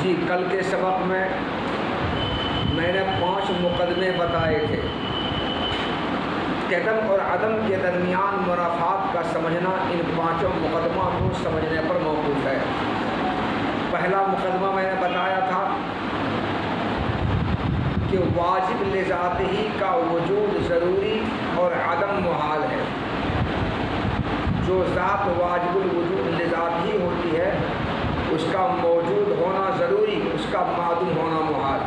جی کل کے سبق میں نے 5 مقدمے بتائے تھے۔ قدم اور عدم کے درمیان مرافعات کا سمجھنا ان 5 مقدمہ کو سمجھنے پر موقوف ہے۔ پہلا مقدمہ میں نے بتایا تھا کہ واجب لذاتہ کا وجود ضروری اور عدم محال ہے۔ جو ذات واجب الوجود لذات ہی ہوتی ہے اس کا موجود ہونا ضروری، اس کا معدوم ہونا محال۔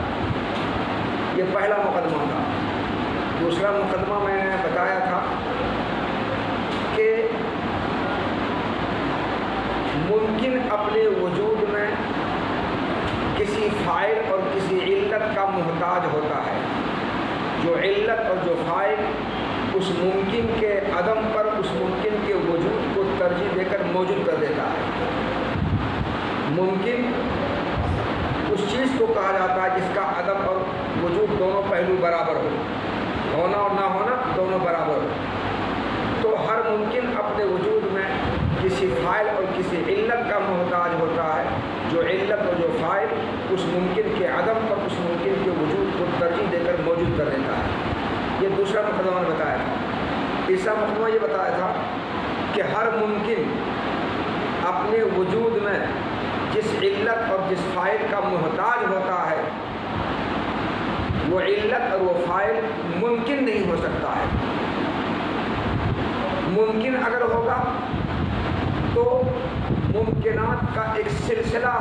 یہ پہلا مقدمہ تھا۔ دوسرا مقدمہ میں نے بتایا تھا کہ ممکن اپنے وجود میں کسی فاعل اور کسی علت کا محتاج ہوتا ہے۔ جو علت اور جو فاعل اس ممکن کے عدم پر اس ممکن کے وجود کو ترجیح دے کر موجود کر دیتا ہے۔ ممکن اس چیز کو کہا جاتا ہے جس کا عدم اور وجود دونوں پہلو برابر ہو، ہونا اور نہ ہونا دونوں برابر ہو۔ تو ہر ممکن اپنے وجود میں کسی فاعل اور کسی علت کا محتاج ہوتا ہے۔ جو علت اور جو فاعل اس ممکن کے عدم پر اس ممکن کے وجود کو ترجیح دے کر موجود کر دیتا ہے۔ یہ دوسرا مقدمہ نے بتایا تھا۔ تیسرا مقدمہ یہ بتایا تھا کہ ہر ممکن اپنے وجود میں جس علت اور جس فاعل کا محتاج ہوتا ہے وہ علت اور وہ فاعل ممکن نہیں ہو سکتا ہے۔ ممکن اگر ہوگا تو ممکنات کا ایک سلسلہ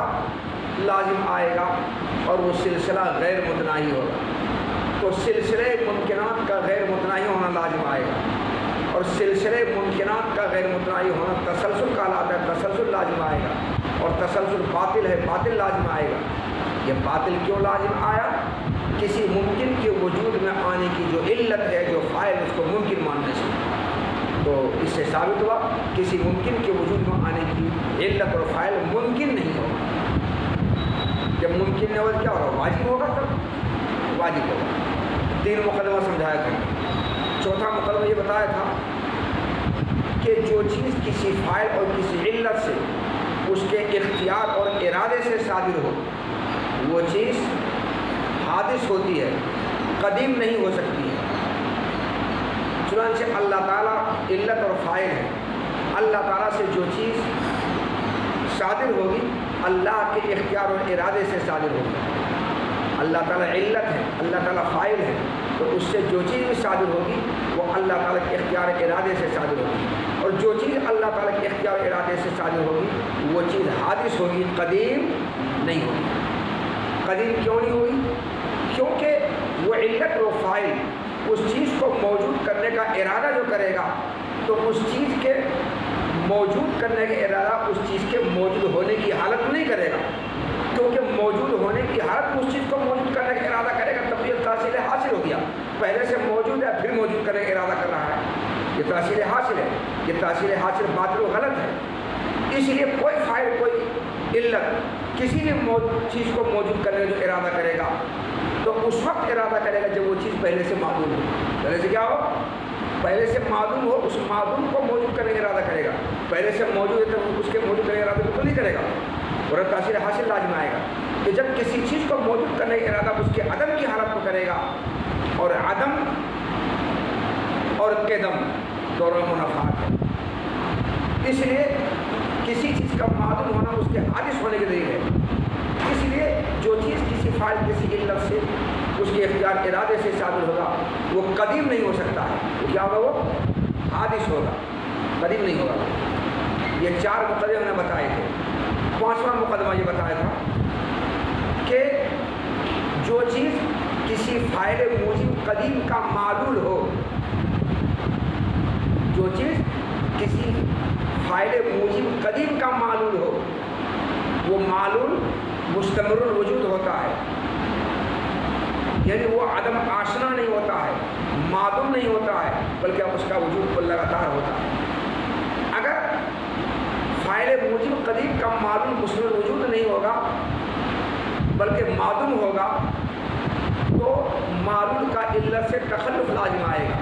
لازم آئے گا اور وہ سلسلہ غیر متناہی ہوگا۔ تو سلسلے ممکنات کا غیر متناہی ہونا لازم آئے گا، اور سلسلے ممکنات کا غیر متناہی ہونا تسلسل کہلاتا ہے، تسلسل لازم آئے گا، اور تسلسل باطل ہے، باطل لازم آئے گا۔ یہ باطل کیوں لازم آیا؟ کسی ممکن کے وجود میں آنے کی جو علت ہے، جو فاعل، اس کو ممکن ماننے سے۔ تو اس سے ثابت ہوا کسی ممکن کے وجود میں آنے کی علت اور فاعل ممکن نہیں ہوگا۔ جب ممکن نہیں ہوگا کیا ہوگا؟ واجب ہوگا، تب واجب ہوگا۔ 3 مقدمہ سمجھایا تھا۔ چوتھا مقدمہ یہ بتایا تھا کہ جو چیز کسی فاعل اور کسی علت سے اس کے اختیار اور ارادے سے صادر ہو وہ چیز حادث ہوتی ہے، قدیم نہیں ہو سکتی ہے۔ چنانچہ اللہ تعالیٰ علت اور فاعل ہے۔ اللہ تعالیٰ سے جو چیز صادر ہوگی اللہ کے اختیار اور ارادے سے صادر ہوگی۔ اللہ تعالیٰ علت ہے، اللہ تعالیٰ فاعل ہے، تو اس سے جو چیز بھی صادر ہوگی وہ اللہ تعالیٰ کے اختیار ارادے سے صادر ہوگی، اور جو چیز اللہ تعالیٰ کے اختیار ارادے سے صادر ہوگی وہ چیز حادث ہوگی، قدیم نہیں ہوگی۔ قدیم کیوں نہیں ہوگی؟ کیونکہ وہ علت و فاعل اس چیز کو موجود کرنے کا ارادہ جو کرے گا تو اس چیز کے موجود کرنے کا ارادہ اس چیز کے موجود ہونے کی حالت نہیں کرے گا، کیونکہ موجود ہونے کی حالت اس چیز کو موجود کرنے کا ارادہ کرے گا تب یہ تحصیل حاصل ہو گیا۔ پہلے سے موجود ہے پھر موجود کرنے کا ارادہ کر رہا ہے، یہ تحصیل حاصل ہے۔ یہ تحصیل حاصل باطل و غلط ہے۔ اس لیے کوئی فاعل کوئی علت کسی بھی چیز کو موجود کرنے کا جو ارادہ کرے گا تو اس وقت ارادہ کرے گا جب وہ چیز پہلے سے معلوم ہو۔ پہلے سے کیا ہو؟ پہلے سے معلوم ہو، اس معلوم کو موجود کرنے کا ارادہ کرے گا۔ پہلے سے موجود ہے تو اس کے موجود کرنے کا ارادہ بالکل نہیں کرے گا، اور تاثیر حاصل لازم آئے گا کہ جب کسی چیز کو موجود کرنے کا ارادہ اس کے عدم کی حالت کو کرے گا، اور عدم اور قدم دونوں منافات ہے۔ اس لیے کسی چیز کا معلوم ہونا اس کے حادث ہونے کے دلیل ہے۔ اس لیے جو چیز کسی فاعل کسی علت سے اس کے اختیار ارادے سے صادر ہوگا وہ قدیم نہیں ہو سکتا ہے، تو کیا ہوگا؟ وہ حادث ہوگا، قدیم نہیں ہوگا۔ یہ 4 مقدمے میں نے بتائے تھے۔ 5واں مقدمہ یہ بتایا تھا کہ جو چیز کسی فاعل موجب قدیم کا معلول ہو، جو چیز کسی فاعل موجب قدیم کا معلول ہو وہ معلول مستمر الوجود ہوتا ہے، یعنی وہ عدم آشنا نہیں ہوتا ہے، معدوم نہیں ہوتا ہے، بلکہ اس کا وجود لگاتار ہوتا ہے۔ اگر فاعل موجب قدیم کا معلول مستمر الوجود نہیں ہوگا بلکہ معدوم ہوگا تو معلول کا علت سے تخلف لازم آئے گا،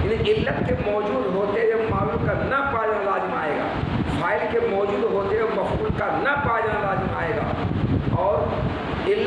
یعنی علت کے موجود ہوتے ہوئے معلول کا نہ پا جانا لازم آئے گا، فاعل کے موجود ہوتے ہوئے مفعول کا نہ پا جانا لازم آئے گا، اور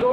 2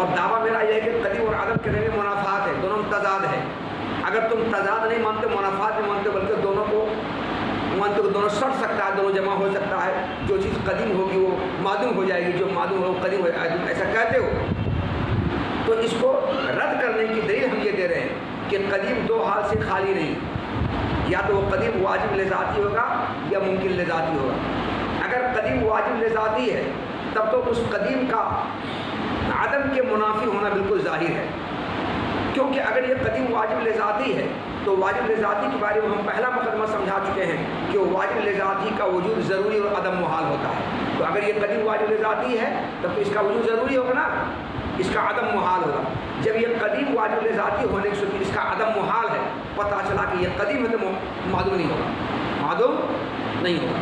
اور دعویٰ میرا یہ ہے کہ قدیم اور عدم کے درمیان منافات ہے، دونوں تضاد ہے۔ اگر تم تضاد نہیں مانتے، منافات نہیں مانتے، بلکہ دونوں کو مانتے، دونوں سٹ سکتا ہے، دونوں جمع ہو سکتا ہے، جو چیز قدیم ہوگی وہ معدوم ہو جائے گی، جو معدوم ہوگا وہ قدیم ہو جائے گی، تم ایسا کہتے ہو، تو اس کو رد کرنے کی دلیل ہم یہ دے رہے ہیں کہ قدیم دو حال سے خالی نہیں، یا تو وہ قدیم واجب لذاتی ہوگا یا ممکن لذاتی ہوگا۔ اگر قدیم واجب لذاتی ہے تب تو اس قدیم کا عدم کے منافی ہونا بالکل ظاہر ہے، کیونکہ اگر یہ قدیم واجب لذاتی ہے تو واجب لذاتی کے بارے میں ہم پہلا مقدمہ سمجھا چکے ہیں کہ واجب لذاتی کا وجود ضروری اور عدم محال ہوتا ہے۔ تو اگر یہ قدیم واجب لذاتی ہے تب تو اس کا وجود ضروری ہوگا نا، اس کا عدم محال ہوگا۔ جب یہ قدیم واجب لذاتی ہونے کی صورت اس کا عدم محال ہے، پتہ چلا کہ یہ قدیم ہے تو معدوم نہیں ہوگا، معدوم نہیں ہوگا۔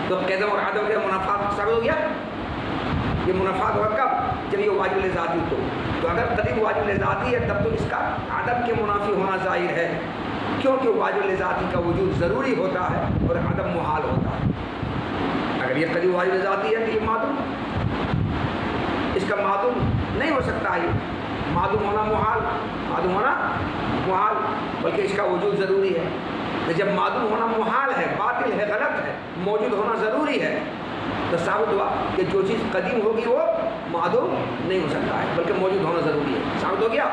تو قدم اور عدم کا منافات ثابت ہو گیا۔ یہ منافات ہوگا کب؟ جب یہ واجب لذاتی ہو۔ تو اگر قدیم واجب لذاتی ہے تب تو اس کا عدم کے منافی ہونا ظاہر ہے، کیونکہ واجب لذاتی کا وجود ضروری ہوتا ہے اور عدم محال ہوتا ہے۔ اگر یہ قدیم واجب لذاتی ہے تو یہ معدوم، اس کا معدوم نہیں ہو سکتا ہے، معدوم ہونا محال، معدوم ہونا محال، بلکہ اس کا وجود ضروری ہے۔ تو جب معدوم ہونا محال ہے، باطل ہے، غلط ہے، موجود ہونا ضروری ہے، تو ثابت ہوا کہ جو چیز قدیم ہوگی وہ معدوم نہیں ہو سکتا ہے، بلکہ موجود ہونا ضروری ہے۔ ثابت ہو گیا۔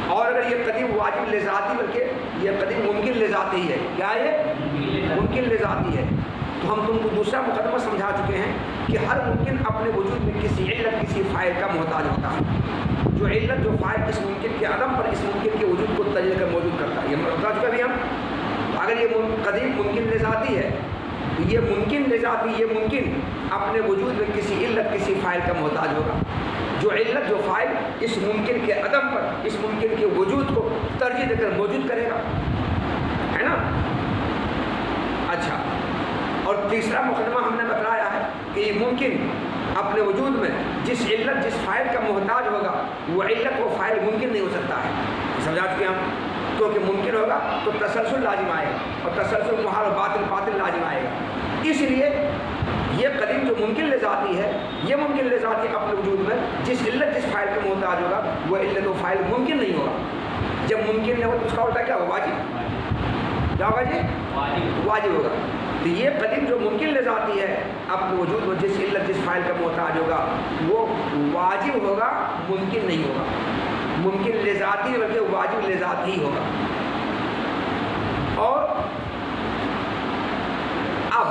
اور اگر یہ قدیم واجب لذاتی بلکہ یہ قدیم ممکن لذاتی ہے، کیا یہ ممکن لذاتی ہے، تو ہم تم کو دوسرا مقدمہ سمجھا چکے ہیں کہ ہر ممکن اپنے وجود میں کسی علت کسی فائل کا محتاج ہوتا ہے۔ جو علت جو فائل اس ممکن کے عدم پر اس ممکن کے وجود کو تجلی کر موجود کرتا ہے، یہ بتا چکے بھی ہم۔ اگر یہ قدیم ممکن لذاتی ہے، یہ ممکن لذاتی، یہ ممکن اپنے وجود میں کسی علت کسی فائل کا محتاج ہوگا۔ جو علت جو فائل اس ممکن کے عدم پر اس ممکن کے وجود کو ترجیح دے کر موجود کرے گا، ہے نا۔ اچھا، اور تیسرا مقدمہ ہم نے بتایا ہے کہ یہ ممکن اپنے وجود میں جس علت جس فائل کا محتاج ہوگا وہ علت وہ فائل ممکن نہیں ہو سکتا ہے، سمجھا چکے ہم۔ کیونکہ ممکن ہوگا تو تسلسل لازم آئے گا، اور تسلسل محال و باطل لازم آئے گا۔ اس لیے یہ قدیم جو ممکن لذاتی ہے، یہ ممکن لذاتی اپنے وجود میں جس علت جس فائل کا محتاج ہوگا وہ علت و فائل ممکن نہیں ہوگا۔ جب ممکن نہیں ہو تو اس کا الٹا کیا ہوگا؟ واجب۔ کیا ہوگا جی؟ واجب ہوگا۔ تو یہ قدیم جو ممکن لذاتی ہے اپنے وجود میں جس علت جس فائل کا محتاج ہوگا وہ واجب ہوگا، ممکن نہیں ہوگا۔ ممکن لذاتی بلکہ واجب لذاتی ہی ہوگا۔ اور اب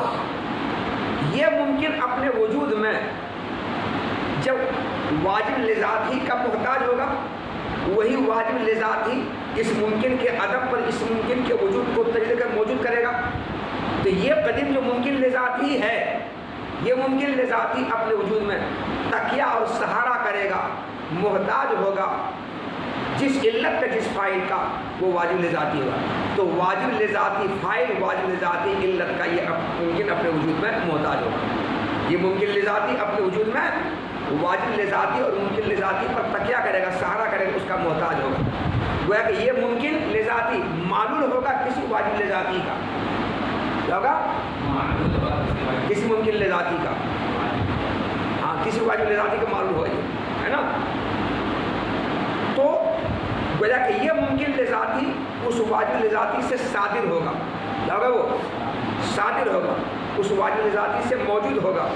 یہ ممکن اپنے وجود میں جب واجب لذاتی کا محتاج ہوگا، وہی واجب لذاتی اس ممکن کے عدم پر اس ممکن کے وجود کو تجلی کر موجود کرے گا۔ تو یہ قدیم جو ممکن لذاتی ہے، یہ ممکن لذاتی اپنے وجود میں تکیہ اور سہارا کرے گا، محتاج ہوگا جس علت کا جس فائل کا وہ واجب لذاتی ہوگا۔ تو واجب لذاتی فائل واجب لذاتی علت کا یہ ممکن اپنے وجود میں محتاج ہوگا۔ یہ ممکن لذاتی اپنے وجود میں واجب لذاتی اور ممکن لذاتی پر تکیہ کرے گا، سہارا کرے گا، اس کا محتاج ہوگا۔ گویا کہ یہ ممکن لذاتی معلول ہوگا کسی واجب لذاتی کا، کیا ہوگا؟ کسی ممکن لذاتی کا، ہاں کسی واجب لذاتی کا معلوم ہوگا، یہ ہے نا۔ تو گویا کہ یہ ممکن لذاتی اس واجب لذاتی سے صادر ہوگا، کیا ہوگا؟ وہ صادر ہوگا، اس واجب لذاتی سے موجود ہوگا۔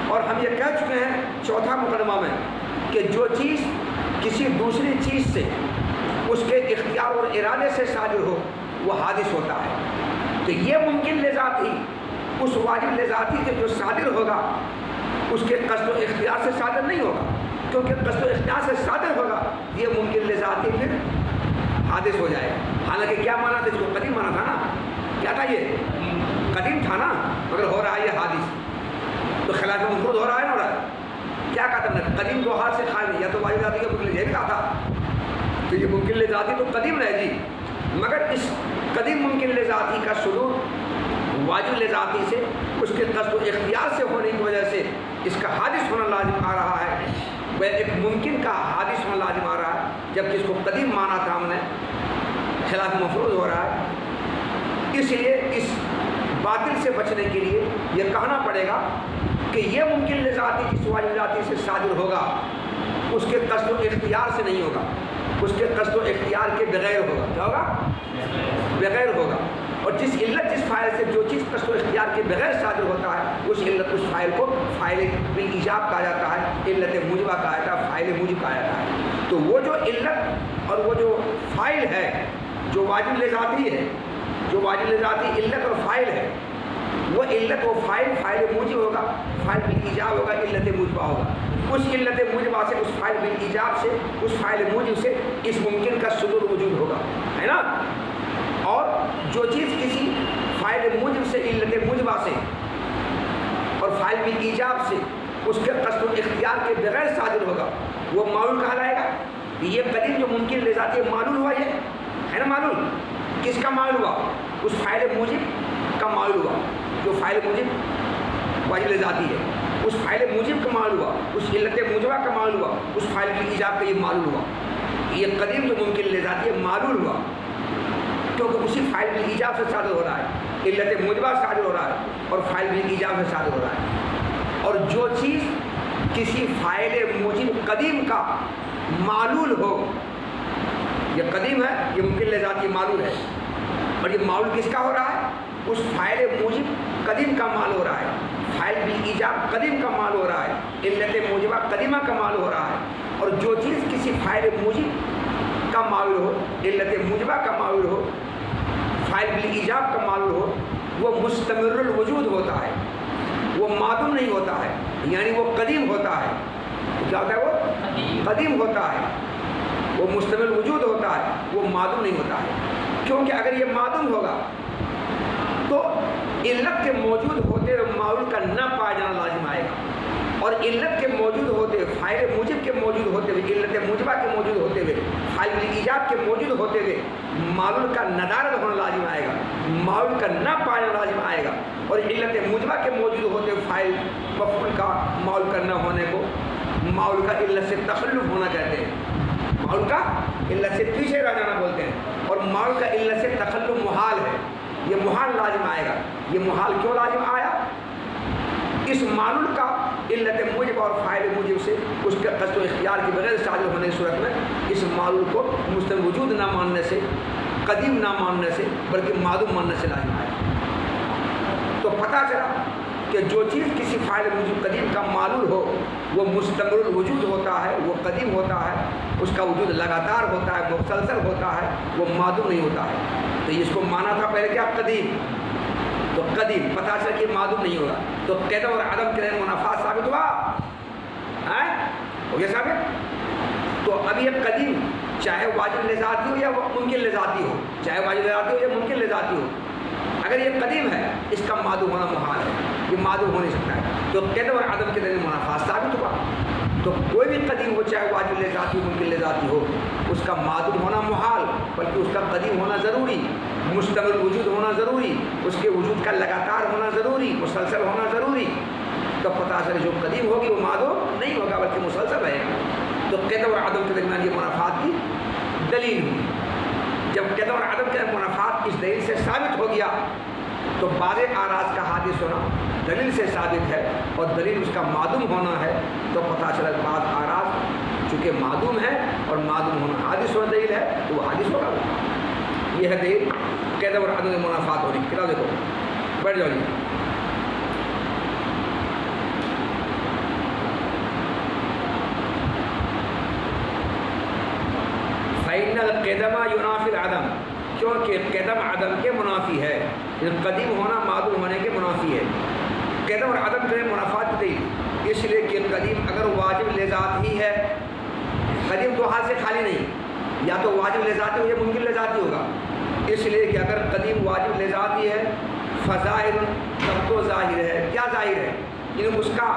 اور ہم یہ کہہ چکے ہیں چوتھا مقدمہ میں کہ جو چیز کسی دوسری چیز سے اس کے اختیار اور ارادے سے صادر ہو وہ حادث ہوتا ہے۔ تو یہ ممکن لذاتی اس واجب لذاتی سے جو صادر ہوگا اس کے قصد و اختیار سے صادر نہیں ہوگا، کیونکہ قصد و اختیار سے صادر ہوگا یہ ممکن لذاتی پھر حادث ہو جائے گا۔ حالانکہ کیا مانا تھا اس کو؟ قدیم مانا تھا نا، کیا تھا؟ یہ قدیم تھا نا، مگر ہو رہا ہے یہ حادث، تو خلاف مفروض ہو رہا ہے نا۔ کیا کہا تھا نے؟ قدیم دو حال سے خالی، یا تو واجب لذاتی کا ممکن یہ کہا تھا، تو یہ ممکن لذاتی تو قدیم رہے گی، مگر اس قدیم ممکن لذاتی کا سلوک واجب لذاتی سے اس کے قصد و اختیار سے ہونے کی وجہ سے اس کا حادث ہونا لازم آ رہا ہے، وہ ایک ممکن کا حادث ہونا لازم آ رہا ہے، جبکہ اس کو قدیم مانا تھا ہم نے، خلاف مفروض ہو رہا ہے۔ اس لیے اس باطل سے بچنے کے لیے یہ کہنا پڑے گا کہ یہ ممکن لذاتی جس واجب لذاتی سے صادر ہوگا اس کے قصد و اختیار سے نہیں ہوگا، اس کے قصد و اختیار کے بغیر ہوگا. کیا ہوگا؟ بغیر ہوگا. اور جس علت جس فاعل سے جو چیز قصد و اختیار کے بغیر صادر ہوتا ہے اس علت اس فاعل کو فاعل بالایجاب کہا جاتا ہے، علت موجبہ کہا جاتا ہے، فاعل موجب کہا جاتا ہے. تو وہ جو علت اور وہ جو فاعل ہے جو واجب لذاتی ہے، جو واجب لذاتی علت اور فاعل ہے، وہ علت و فاعل موجب ہوگا، فاعل بالایجاب ہوگا، علت موجبہ ہوگا. اس علت موجبہ سے، اس فاعل بالایجاب سے، اس فاعل موجب سے اس ممکن کا صدور وجود ہوگا، ہے نا. اور جو چیز کسی فاعل موجب سے، علت موجبہ سے اور فاعل بالایجاب سے اس کے قصد و اختیار کے بغیر صادر ہوگا وہ معلول کہلائے گا. یہ قدیم جو ممکن لذاتی معلول ہوا، یہ ہے نا معلول. کس کا معلول ہوا؟ اس فاعل موجب کا معلول ہوا. جو فاعل موجب واجب لذاتی ہے اس فاعل موجب کا معلول ہوا، اس علت موجبہ کا معلول ہوا، اس فاعل بالایجاب کا یہ معلول ہوا. یہ قدیم جو ممکن لذاتی ہے معلول ہوا کیونکہ اسی فاعل بالایجاب سے صادر ہو رہا ہے، علت موجبہ سے صادر ہو رہا ہے اور فاعل بالایجاب سے صادر ہو رہا ہے. اور جو چیز کسی فاعل موجب قدیم کا معلول ہو، یہ قدیم ہے، یہ ممکن لذاتی معلول ہے. اور یہ معلول کس کا ہو رہا ہے؟ اس فاعل موجب قدیم کا مال ہو رہا ہے، فاعل بالایجاب قدیم کا مال ہو رہا ہے، علت موجبہ قدیمہ کا مال ہو رہا ہے. اور جو چیز کسی فاعل موجب کا معلول ہو، علت موجبہ کا معلول ہو، فاعل بالایجاب کا معلول ہو، وہ مستمر الوجود ہوتا ہے، وہ معدوم نہیں ہوتا ہے، یعنی وہ قدیم ہوتا ہے. کیا ہوتا ہے؟ وہ قدیم ہوتا ہے، وہ مستمر وجود ہوتا ہے، وہ معدوم نہیں ہوتا ہے. کیونکہ اگر یہ معدوم ہوگا تو علت کے موجود ہوتے ہوئے معلول کا نہ پایا جانا لازم آئے گا. اور علت کے موجود ہوتے ہوئے، فاعل موجب کے موجود ہوتے ہوئے، علت موجبہ کے موجود ہوتے ہوئے، فاعل بالایجاب کے موجود ہوتے ہوئے معلول کا ندارت ہونا لازم آئے گا، معلول کا نہ پایا جانا لازم آئے گا. اور علت موجبہ کے موجود ہوتے ہوئے فاعل مفعول کا معلول کا نہ ہونے کو معلول کا علت سے تخلف ہونا کہتے ہیں. معلول کا علت سے پیچھے رہ جانا بولتے ہیں. اور معلول کا علت سے تخلف محال ہے، یہ محال لازم آئے گا. یہ محال کیوں لازم آیا؟ اس معلول کا علت موجب اور فاعل موجب سے اس کے قصد و اختیار کے بغیر صادر ہونے کی صورت میں اس معلول کو مستمر وجود نہ ماننے سے، قدیم نہ ماننے سے، بلکہ معدوم ماننے سے لازم آیا. تو پتہ چلا کہ جو چیز کسی فاعل موجب قدیم کا معلول ہو وہ مستمر الوجود ہوتا ہے، وہ قدیم ہوتا ہے، اس کا وجود لگاتار ہوتا ہے، مسلسل ہوتا ہے، وہ معدوم نہیں ہوتا ہے. تو اس کو مانا تھا پہلے کیا؟ قدیم. تو قدیم پتہ چلا کہ معدوم نہیں ہوگا. تو قدم اور عدم کے منافات ثابت ہوا، ہو گیا ثابت. تو اب یہ قدیم چاہے واجب لذاتی ہو یا ممکن لذاتی ہو، چاہے واجب لذاتی ہو یا ممکن لذاتی ہو، اگر یہ قدیم ہے اس کا معدوم ہونا محال ہے، یہ معدوم ہو نہیں سکتا ہے. تو قدم اور عدم کے درمیان منافات ثابت ہوا. تو کوئی بھی قدیم ہو، چاہے واجب لذاتی ہو ممکن لذاتی ہو، اس کا معدوم ہونا محال، بلکہ اس کا قدیم ہونا ضروری، مستمر وجود ہونا ضروری، اس کے وجود کا لگاتار ہونا ضروری، مسلسل ہونا ضروری. تو پتہ چلے جو قدیم ہوگی وہ معدوم نہیں ہوگا بلکہ مسلسل رہے گا. تو قدم اور عدم کے درمیان یہ منافات کی دلیل ہوئی. جب قدم اور عدم کے منافات اس دلیل سے ثابت ہو گیا تو بعض آراز کا حادث ہونا دلیل سے ثابت ہے اور دلیل اس کا معدوم ہونا ہے. تو پتہ چلا بعض آراز چونکہ معدوم ہے اور معدوم ہونا حادث ہونا دلیل ہے تو وہ حادث ہوگا. یہ ہے دلیل قدم اور عدم کے منافات ہو رہی. کتاب دیکھو، بیٹھ جاؤ جی. فَإِنَّ الْقِدَمَ يُنَافِي الْعَدَمَ، کیونکہ قدم عدم کے منافی ہے، قدیم ہونا معدوم ہونے کے منافی ہے. قدم اور عدم کے منافات دی اس لیے کہ قدیم اگر واجب لذات ہی ہے، قدیم تو حال سے خالی نہیں، یا تو واجب لذاتی ہو یا ممکن لذاتی ہوگا. اس لیے کہ اگر قدیم واجب لذاتی ہے فظاہر، تب تو ظاہر ہے. کیا ظاہر ہے؟ یعنی اس کا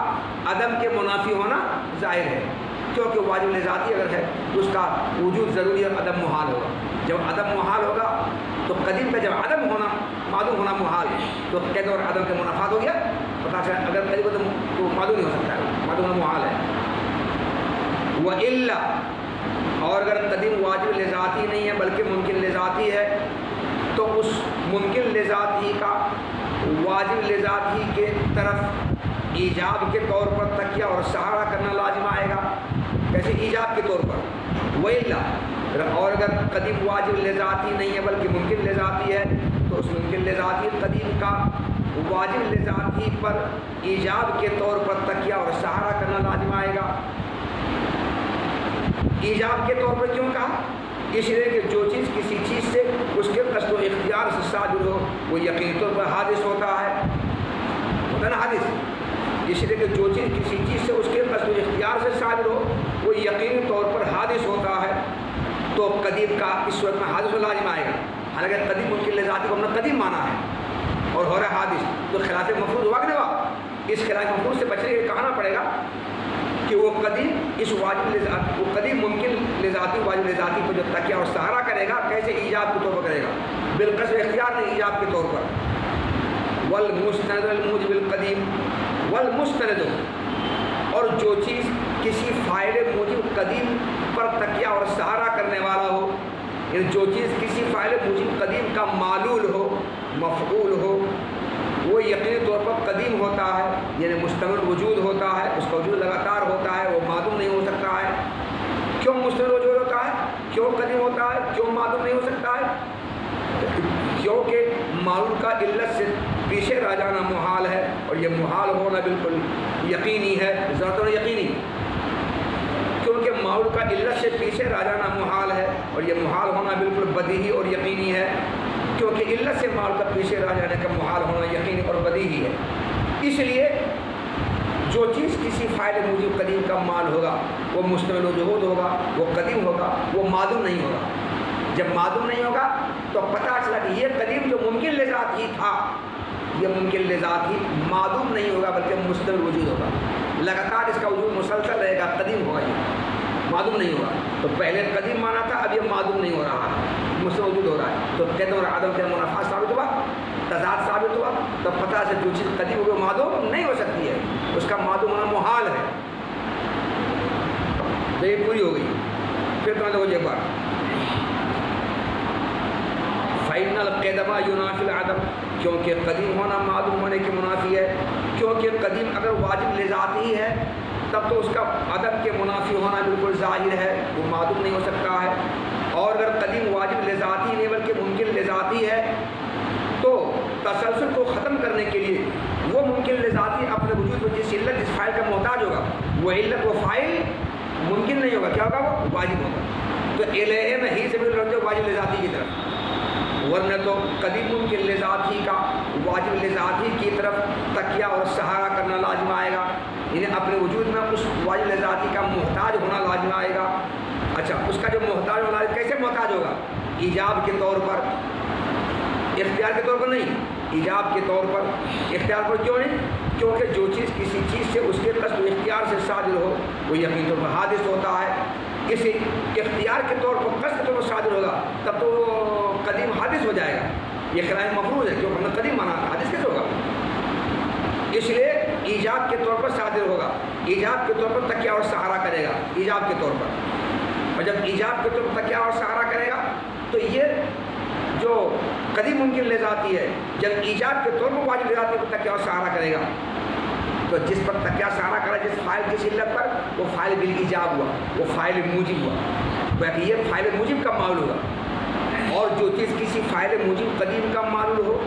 عدم کے منافی ہونا ظاہر ہے. کیونکہ واجب لذاتی اگر ہے تو اس کا وجود ضروری اور عدم محال ہوگا. جب عدم محال ہوگا تو قدیم کا جب عدم ہونا معدوم ہونا محال ہے تو قید اور عدم کے منافات ہو گیا. پتہ چلا اگر قدیم تو معدوم نہیں ہو سکتا ہے، معدوم ہونا محال ہے. وَإِلَّا، اور اگر قدیم واجب لذاتی نہیں ہے بلکہ ممکن لذاتی ہے تو اس ممکن لذاتی کا واجب لذاتی کے طرف ایجاب کے طور پر تکیہ اور سہارا کرنا لازم آئے گا. کیسے ایجاب کے طور پر، وَإِلَّا اور اگر قدیم واجب لذاتی نہیں ہے بلکہ ممکن لذاتی ہے تو اس ممکن لذاتی قدیم کا واجب لذاتی پر ایجاب کے طور پر تکیہ اور سہارا کرنا لازم آئے گا۔ ایجاب کے طور پر کیوں کہا؟ اس لیے کہ جو چیز کسی چیز سے اس کے قصد و اختیار سے صادر ہو وہ یقینی طور پر حادث ہوتا ہے، ہوتا نا حادث۔ اس لیے کہ جو چیز کسی چیز سے اس کے قصد و اختیار سے صادر ہو وہ یقینی طور پر حادث ہوتا ہے، تو قدیم کا اس صورت میں حادث و لازم آئے گا۔ حالانکہ قدیم ممکن لذاتی کو ہم نے قدیم مانا ہے اور ہو رہا ہے حادث، تو خلاف مفروض ہوا کہ نہیں ہوا؟ اس خلاف مفروض سے بچنے کے لیے کہنا پڑے گا کہ وہ قدیم اس واجب لذاتی، وہ قدیم ممکن لذاتی واجب لذاتی پر جو تکیہ اور سہارا کرے گا کیسے ایجاب کے طور پر کرے گا، بالقصد اختیار نہیں، ایجاب کے طور پر۔ والمستند الموجب القدیم، والمستند اور جو چیز کسی فاعل موجب قدیم پر تکیہ اور سہارا کرنے والا ہو، یعنی جو چیز کسی فاعل موجب قدیم کا معلول ہو، مفعول ہو، وہ یقینی طور پر قدیم ہوتا ہے، یعنی مستمر وجود ہوتا ہے، اس کا وجود لگاتار ہوتا ہے، وہ معدوم نہیں ہو سکتا ہے۔ کیوں مستمر وجود ہوتا ہے؟ کیوں قدیم ہوتا ہے؟ کیوں معدوم نہیں ہو سکتا ہے؟ کیونکہ معلول کا علت سے پیچھے رہ جانا محال ہے، اور یہ محال ہونا بالکل یقینی ہے، ذاتاً یقینی، کیونکہ معلول کا علت سے پیچھے رہ جانا محال ہے، اور یہ محال ہونا بالکل بدیہی اور یقینی ہے، کیونکہ علت سے معلول کا پیچھے رہ جانے کا محال ہونا یقینی اور بدیہی ہے۔ اس لیے جو چیز کسی فاعل موجب قدیم کا مال ہوگا وہ مستمر وجود ہوگا، وہ قدیم ہوگا، وہ معدوم نہیں ہوگا۔ جب معدوم نہیں ہوگا تو پتہ چلا کہ یہ قدیم جو ممکن لذات ہی تھا، یہ ممکن لذات ہی معدوم نہیں ہوگا بلکہ مستمر وجود ہوگا، لگاتار اس کا وجود مسلسل رہے گا، قدیم ہوگا، یہ معدوم نہیں ہوگا۔ تو پہلے قدیم مانا تھا، اب یہ معدوم نہیں ہو رہا ہے، مستمر وجود ہو رہا ہے، تو قدم اور عدم کے منافات ثابت ہوا، تضاد ثابت ہوا، تو پتہ سے جو چیز قدیم ہوگی وہ معدوم نہیں ہو سکتی ہے، اس کا معدوم ہونا محال ہے۔ تو یہ پوری ہو گئی۔ پھر تمہیں دیکھو ایک بار فَإِنَّ الْقِدَمَ يُنَافِي الْعَدَمَ، کیونکہ قدیم ہونا معدوم ہونے کی منافی ہے، کیونکہ قدیم اگر واجب لذاتی ہے تب تو اس کا عدم کے منافی ہونا بالکل ظاہر ہے، وہ معدوم نہیں ہو سکتا ہے، اور اگر قدیم واجب لذاتی نہیں بلکہ ممکن لذاتی ہے تو تسلسل کو ختم کرنے کے لیے وہ ممکن لذاتی اپنے وجود میں جس علت جس فاعل کا محتاج ہوگا وہ علت و فاعل ممکن نہیں ہوگا، کیا ہوگا؟ وہ واجب ہوگا۔ تو الیہ میں ہی سے بھی رجوع واجب لذاتی کی طرف، ورنہ تو قدیم ممکن لذاتی کا واجب لذاتی کی طرف تکیہ اور سہارا کرنا لازم آئے گا، یعنی اپنے وجود میں اس واجب لذاتی کا محتاج ہونا لازم آئے گا۔ اچھا، اس کا جو محتاج ہونا کیسے محتاج ہوگا؟ ایجاب کے طور پر، اختیار کے طور پر نہیں، ایجاب کے طور پر۔ اختیار پر کیوں نہیں؟ کیونکہ جو چیز کسی چیز سے اس کے قصد و اختیار سے صادر ہو وہ یقینی طور پر حادث ہوتا ہے۔ کسی اختیار کے طور پر قصد کے طور پر صادر ہوگا تب تو وہ قدیم حادث ہو جائے گا، یہ خلاف مفروض ہے، کیونکہ ہم نے قدیم مانا، حادث کیسے ہوگا؟ اس لیے ایجاب کے طور پر صادر ہوگا، ایجاب کے طور پر تکیہ اور سہارا کرے گا، ایجاب کے طور پر۔ اور جب ایجاب کے طور پر تکیہ اور سہارا کرے گا تو یہ جو قدیم ممکن لذاتی ہے جب ایجاب کے طور پر واجب لذاتی پر تکیہ اور سہارا کرے گا تو جس پر تکیہ سہارا کرا جس فاعل کی علت پر وہ فاعل بالایجاب ہوا، وہ فاعل موجب ہوا، بلکہ یہ فاعل موجب کا معلول ہوگا، اور جو چیز کسی فاعل موجب قدیم کا معلول ہو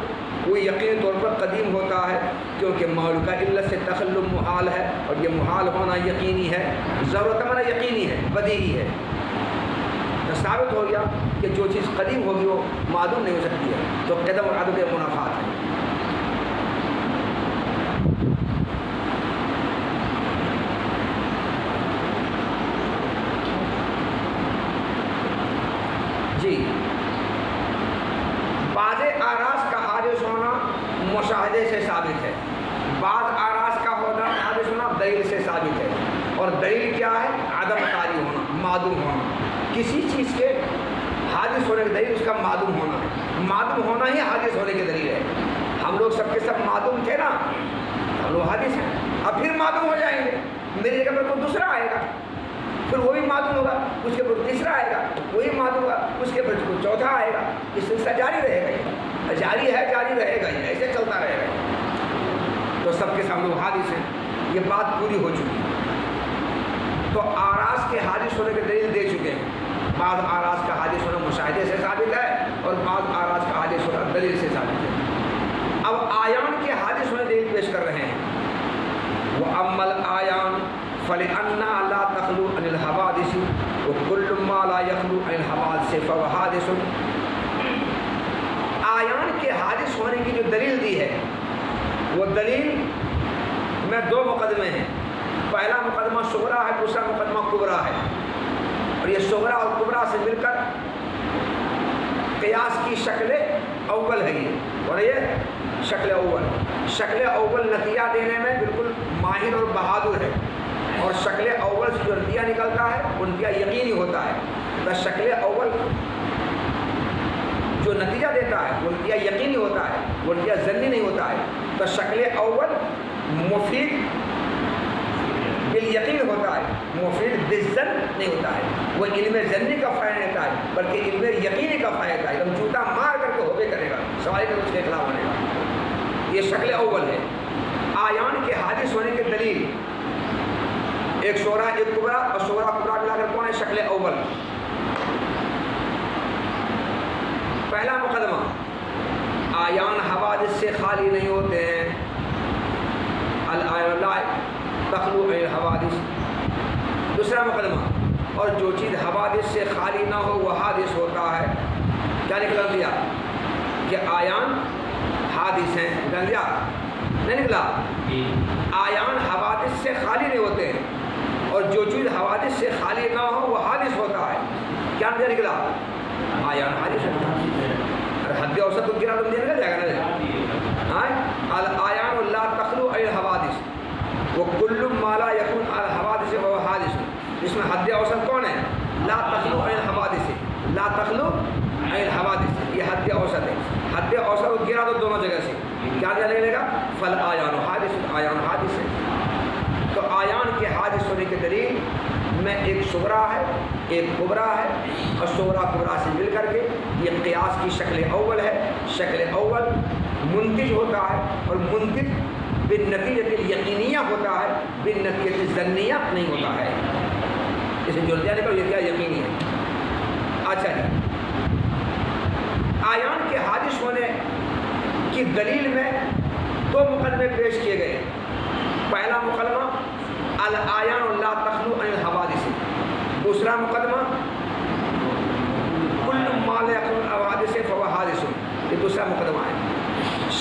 وہ یقینی طور پر قدیم ہوتا ہے، کیونکہ معلول کا علت سے تخلف محال ہے، اور یہ محال ہونا یقینی ہے، ضرورت مانا یقینی ہے، بدیہی ہے۔ تو ثابت ہو گیا کہ جو چیز قدیم ہوگی وہ معدوم نہیں ہو سکتی ہے، تو قدم اور عدم کے منافات ہیں۔ جی، بعض آراز کا حادث ہونا مشاہدے سے ثابت ہے، بعض آراز کا ہونا حادث ہونا دلیل سے ثابت ہے، اور دلیل کیا ہے؟ عدم طاری ہونا، معدوم ہونا۔ کسی چیز کے حادث ہونے کی دلیل اس کا معدوم ہونا ہے، معدوم ہونا ہی حادث ہونے کی دلیل ہے۔ ہم لوگ سب کے سب معدوم تھے نا، ہم لوگ حادث ہیں، اب پھر معدوم ہو جائیں گے، میری جگہ پر کوئی دوسرا آئے گا، پھر وہ بھی معدوم ہوگا، اس کے اوپر تیسرا آئے گا، وہی معدوم ہوگا، اس کے اوپر کوئی چوتھا آئے گا، یہ سلسلہ جاری رہے گا، یہ جاری ہے، جاری رہے گا، یہ ایسے چلتا رہے گا۔ تو سب کے سامنے وہ حادث ہیں، یہ بات پوری ہو چکی ہے۔ تو آراز کے حادث ہونے کے دلیل دے چکے ہیں. بعض آراز کا حادث ہونا مشاہدے سے ثابت ہے اور بعض آراز کا حادث ہونا دلیل سے ثابت ہے. اب آیان کے حادث ہونے دلیل پیش کر رہے ہیں. وَأَمَّا الْآيَانُ فَلِأَنَّهَا لَا تَخْلُو عَنِ الْحَوَادِثِ وَكُلُّ مَا لَا يَخْلُو عَنِ الْحَوَادِثِ فَهُوَ حَادِثٌ. آیان کے حادث ہونے کی جو دلیل دی ہے وہ دلیل میں دو مقدمے ہیں. پہلا مقدمہ صغرا ہے, دوسرا مقدمہ کبرا ہے. اور یہ صغرا اور کبرا سے مل کر قیاس کی شکل اول ہے. یہ اور یہ شکل اول نتیجہ دینے میں بالکل ماہر اور بہادر ہے. اور شکل اول سے جو نتیجہ نکلتا ہے وہ نتیجہ یقینی ہوتا ہے. تو شکل اول جو نتیجہ دیتا ہے وہ نتیجہ یقینی ہوتا ہے, وہ نتیجہ ظنی نہیں ہوتا ہے. تو شکل اول مفید بالیقین ہوتا ہے, مفید بالظن نہیں ہوتا ہے. وہ علم ظنی کا فائدہ دیتا ہے بلکہ علم یقینی کا فائدہ ہے. ایک جوتا مار کر کے ہوبے کرے گا, سوال اس کے خلاف بنے گا. یہ شکل اول ہے. آیان کے حادث ہونے کے دلیل ایک صغرا ایک کبرا, اور صغرا کبرا ملا کر کون ہے؟ شکل اول. پہلا مقدمہ آیان حوادث سے خالی نہیں ہوتے ہیں. الآیان لا تخلو عن الحوادث. دوسرا مقدمہ اور جو چیز حوادث سے خالی نہ ہو وہ حادث ہوتا ہے. کیا نکلا دیا کہ آیان حادث ہیں؟ نکلا دیا نہیں نکلا. آیان حوادث سے خالی نہیں ہوتے ہیں اور جو چیز حوادث سے خالی نہ ہو وہ حادث ہوتا ہے. کیا نکلا؟ آیان حادث ہوتا ہے. حد اوسط تو گرا تم نکل جائے گا نا. الآیان لا تخلو عن الحوادث وکل ما لا یکون عن الحوادث فهو حادث. اس میں حد اوسط کون ہے؟ لا تخلو عن الحوادث, لا تخلو عن الحوادث, یہ حد اوسط ہے. حد اوسط کو گرا تو دونوں جگہ سے کیا لگے گا؟ فالآیان حادث, آیان حادث ہے. تو آیان کے حادث ہونے کے دلیل میں ایک صغرا ہے ایک کبرا ہے, اور صغرا کبرا سے مل کر کے یہ قیاس کی شکل اول ہے. شکل اول منتج ہوتا ہے اور منتج بالنتیجۃ الیقینیہ ہوتا ہے, بالنتیجۃ الظنیہ نہیں ہوتا ہے. اسے جو نتیجہ نکلا یہ کیا یقینی ہے. اچھا جی, آیان کے حادث ہونے کی دلیل میں دو مقدمے پیش کیے گئے. پہلا مقدمہ الآیان لا تخلو عن الحوادث. دوسرا مقدمہ کل ما لا یخلو عن الحوادث فهو حادث. یہ دوسرا مقدمہ ہے.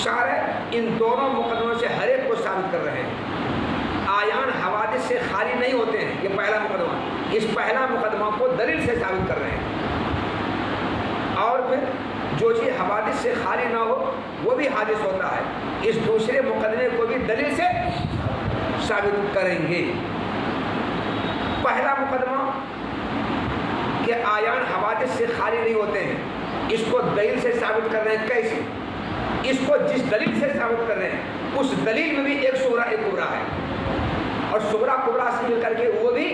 شارح ان دونوں مقدموں سے ہر ایک کو ثابت کر رہے ہیں. آیان حوادث سے خالی نہیں ہوتے ہیں, یہ پہلا مقدمہ. اس پہلا مقدمہ کو دلیل سے ثابت کر رہے ہیں. اور پھر جو چیز حوادث سے خالی نہ ہو وہ بھی حادث ہوتا ہے. اس دوسرے مقدمے کو بھی دلیل سے ثابت کریں گے. پہلا مقدمہ کہ آیان حوادث سے خالی نہیں ہوتے ہیں, اس کو دلیل سے ثابت کر رہے ہیں. کیسے؟ اس کو جس دلیل سے ثابت کر رہے ہیں اس دلیل میں بھی ایک صغرا ایک کبرا ہے, اور صغرا کبرا سے مل کر کے وہ بھی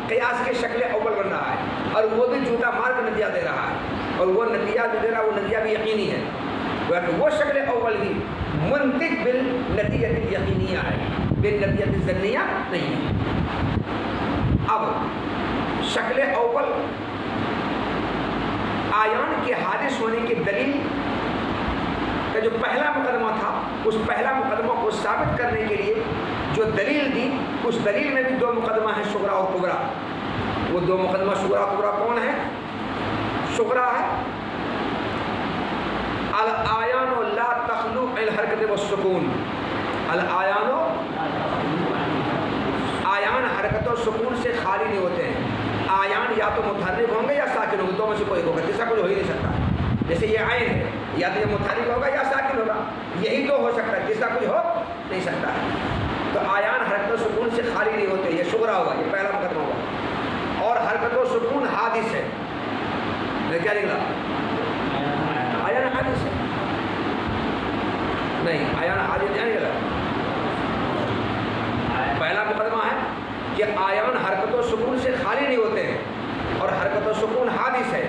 قیاس کے شکل اول بن رہا ہے, اور وہ بھی جوتا مار کا نتیجہ دے رہا ہے, اور وہ نتیجہ جو دے رہا ہے وہ نتیجہ بھی یقینی ہے. وہ شکل اول بھی منتج بالنتیجۃ الیقینیہ ہے, بالنتیجۃ الظنیہ نہیں ہے. اب شکل اول آیان کے حادث ہونے کی دلیل کا جو پہلا مقدمہ تھا اس پہلا مقدمہ کو ثابت کرنے کے لیے جو دلیل دی اس دلیل میں بھی دو مقدمہ ہیں, صغرا اور کبرا. وہ دو مقدمہ صغرا کبرا کون ہے؟ صغرا ہے الآیان لا تخلو عن الحرکت والسکون. الآیان آیان حرکت و سکون سے خالی نہیں ہوتے ہیں. آیان یا تو متحرک ہوں گے یا ساکن ہوں گے, دو میں سے کوئی ہوگا, تیسرا کچھ ہو ہی نہیں سکتا. جیسے یہ عین ہے, یا تو یہ متحرک ہوگا یا ساکن ہوگا, یہی تو ہو سکتا ہے, تیسرا کچھ ہو نہیں سکتا ہے. تو آیان حرکت و سکون سے خالی نہیں ہوتے, یہ صغرا ہوا, یہ پہلا مقدمہ ہوا. اور حرکت و سکون حادث ہے. کیا نکلا؟ آیان حادث ہے نہیں, آیان حادث نہیں نکلا. پہلا مقدمہ ہے کہ آیان حرکت و سکون سے خالی نہیں ہوتے ہیں اور حرکت و سکون حادث ہے.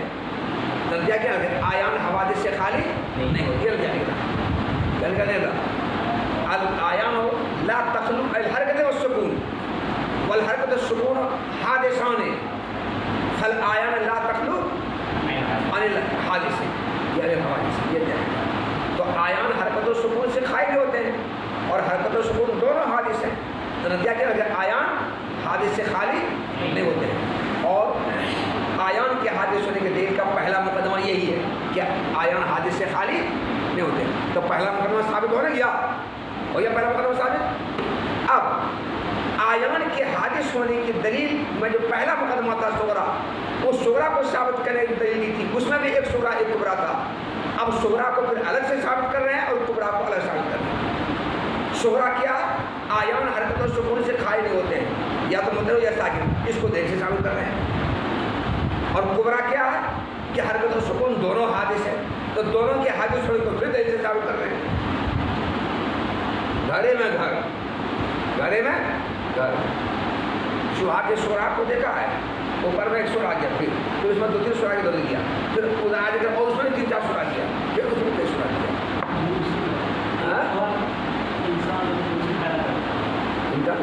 نتیجہ کیا ہے؟ آیان حوادث سے خالی نہیں ہوتی. کیا نکلا؟ کیا نکلا؟ نہیں نکلا. الآیان لا تخلو عن الحرکت والسکون. والحرکت السکون حادثان فالآیان لا تخلو عن الحادث یعنی حوادث. یہ کیا ہے؟ تو آیان حرکت و سکون سے خالی ہوتے ہیں اور حرکت و سکون دونوں حادث ہیں. تو نتیجہ کیا ہے؟ آیان حادث سے خالی نہیں ہوتے ہیں. اور آیان کے حادث ہونے کے دلیل کا پہلا مقدمہ یہی ہے کہ آیان حادث سے خالی نہیں ہوتے ہیں. تو پہلا مقدمہ ثابت ہو رہا ہو یا پہلا مقدمہ ثابت. اب آیان کے حادث ہونے کی دلیل میں جو پہلا مقدمہ تھا صغرا، اس صغرا کو ثابت کرنے کی دلیل نہیں تھی. اس میں بھی ایک صغرا ایک کبرا تھا. اب صغرا کو پھر الگ سے ثابت کر رہے ہیں اور کبرا کو الگ ثابت کر رہے ہیں. صغرا کیا؟ آیان حرکت و سکون سے خالی نہیں ہوتے ہیں، یا تو مدر یا ساکن، اس کو دلیل سے ثابت کر رہے ہیں. اور کبرا کیا ہے کہ حرکت و سکون دونوں حادث ہیں، تو دونوں کے حادث ہونے کو پھر دلیل سے ثابت کر رہے ہیں. گھرے میں گھر، گھرے میں گھر. شوہا کے شعرا کو دیکھا ہے، اوپر میں ایک شعرا کیا، پھر اس میں 2-3 شعرا کی دلیل کیا، پھر آگے اور اس میں 3-4 شعرا کیا، پھر اس میں 3 شعرا کیا. انسان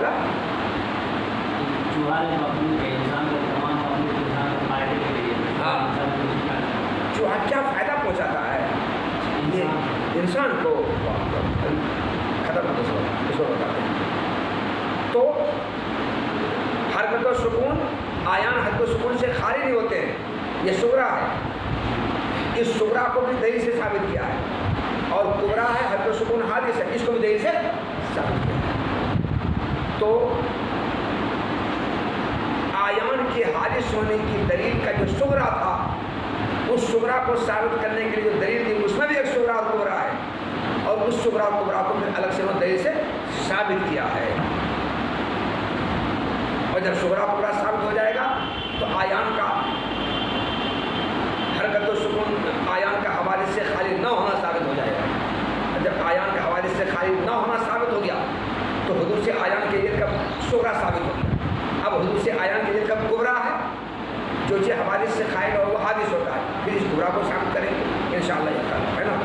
کا چوہا کیا فائدہ پہنچاتا ہے انسان کو؟ ختم اس کو بتاتے ہیں. تو حرکت و سکون، آیان حرکت و سکون سے خالی نہیں ہوتے ہیں. یہ صغرا ہے، اس صغرا کو بھی دلیل سے ثابت کیا ہے. اور کبرا ہے حرکت و سکون حادث ہے، اس کو بھی دلیل سے ثابت کیا ہے. تو آیان کے حادث ہونے کی دلیل کا جو صغرا تھا، اس صغرا کو ثابت کرنے کے لیے جو دلیل تھی، اس میں بھی ایک صغرا اور کبرا ہے. اور اس صغرا اور کبرا کو پھر الگ سے وہ دلیل سے ثابت کیا ہے. اور جب صغرا کبرا ثابت ہو جائے گا تو آیان کا حرکت و سکون، آیان کا حوادث سے خالی نہ ہونا ثابت ہو جائے گا. اور جب آیان کا حوادث سے خالی نہ ہونا ثابت ہو گیا تو حدوث آیان کے لیے کب صغرا ثابت ہو گیا. اب حدوث آیان کے لیے کب کبرا ہے، جو چیز حوادث سے خالی اور وہ حادث ہوتا ہے. پھر اس کبرا کو ثابت کریں گے انشاءاللہ، یہ کل ہے نا.